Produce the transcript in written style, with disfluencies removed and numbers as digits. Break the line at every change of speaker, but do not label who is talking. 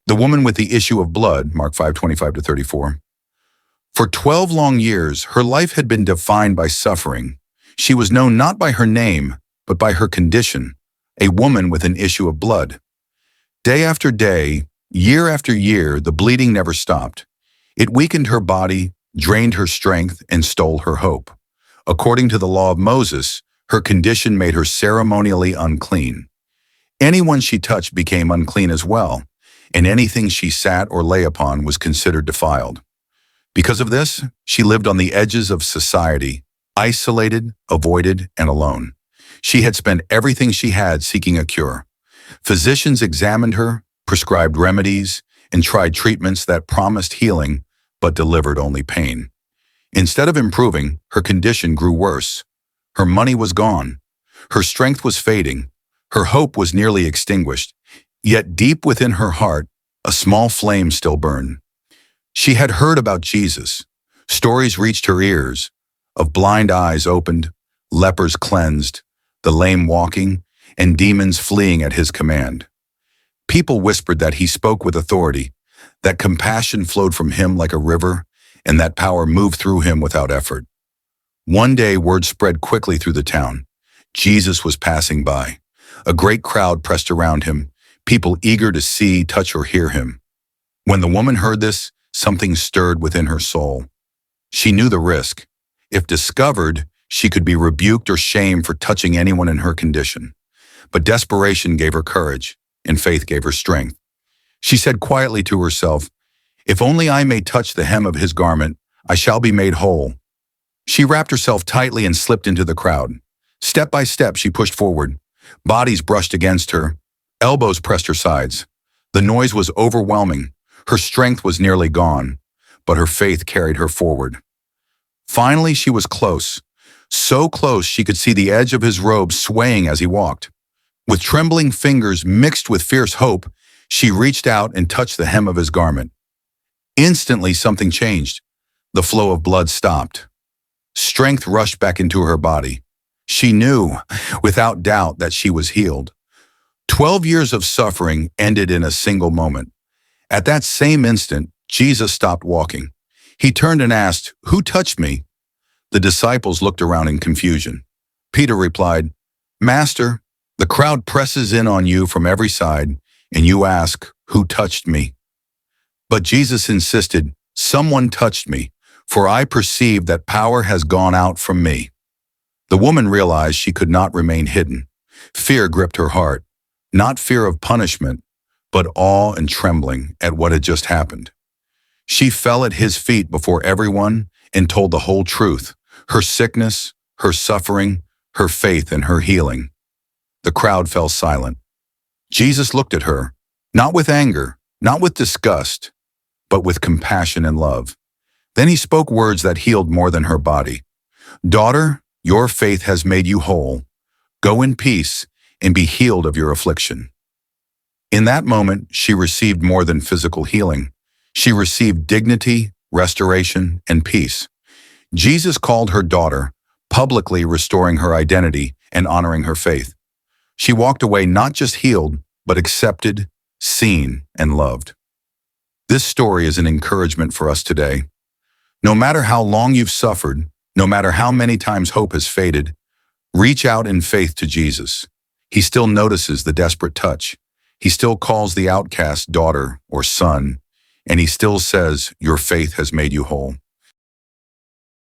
The woman with the issue of blood, Mark 5:25-34. For 12 long years, her life had been defined by suffering. She was known not by her name, but by her condition, a woman with an issue of blood. Day after day, year after year, the bleeding never stopped. It weakened her body, drained her strength, and stole her hope. According to the law of Moses, her condition made her ceremonially unclean. Anyone she touched became unclean as well, and anything she sat or lay upon was considered defiled. Because of this, she lived on the edges of society, isolated, avoided, and alone. She had spent everything she had seeking a cure. Physicians examined her, prescribed remedies, and tried treatments that promised healing but delivered only pain. Instead of improving, her condition grew worse. Her money was gone. Her strength was fading. Her hope was nearly extinguished. Yet deep within her heart, a small flame still burned. She had heard about Jesus. Stories reached her ears of blind eyes opened, lepers cleansed, the lame walking, and demons fleeing at his command. People whispered that he spoke with authority, that compassion flowed from him like a river, and that power moved through him without effort. One day, word spread quickly through the town. Jesus was passing by. A great crowd pressed around him, people eager to see, touch, or hear him. When the woman heard this, something stirred within her soul. She knew the risk. If discovered, she could be rebuked or shamed for touching anyone in her condition. But desperation gave her courage, and faith gave her strength. She said quietly to herself, "If only I may touch the hem of his garment, I shall be made whole." She wrapped herself tightly and slipped into the crowd. Step by step, she pushed forward. Bodies brushed against her. Elbows pressed her sides. The noise was overwhelming. Her strength was nearly gone, but her faith carried her forward. Finally, she was close. So close she could see the edge of his robe swaying as he walked. With trembling fingers mixed with fierce hope, she reached out and touched the hem of his garment. Instantly, something changed. The flow of blood stopped. Strength rushed back into her body. She knew, without doubt, that she was healed. 12 years of suffering ended in a single moment. At that same instant, Jesus stopped walking. He turned and asked, "Who touched me?" The disciples looked around in confusion. Peter replied, "Master, the crowd presses in on you from every side, and you ask, 'Who touched me?'" But Jesus insisted, "Someone touched me, for I perceive that power has gone out from me." The woman realized she could not remain hidden. Fear gripped her heart, not fear of punishment, but awe and trembling at what had just happened. She fell at his feet before everyone and told the whole truth, her sickness, her suffering, her faith, and her healing. The crowd fell silent. Jesus looked at her, not with anger, not with disgust, but with compassion and love. Then he spoke words that healed more than her body. "Daughter, your faith has made you whole. Go in peace and be healed of your affliction." In that moment, she received more than physical healing. She received dignity, restoration, and peace. Jesus called her daughter, publicly restoring her identity and honoring her faith. She walked away not just healed, but accepted, seen, and loved. This story is an encouragement for us today. No matter how long you've suffered, no matter how many times hope has faded, reach out in faith to Jesus. He still notices the desperate touch. He still calls the outcast daughter or son, and he still says, "Your faith has made you whole."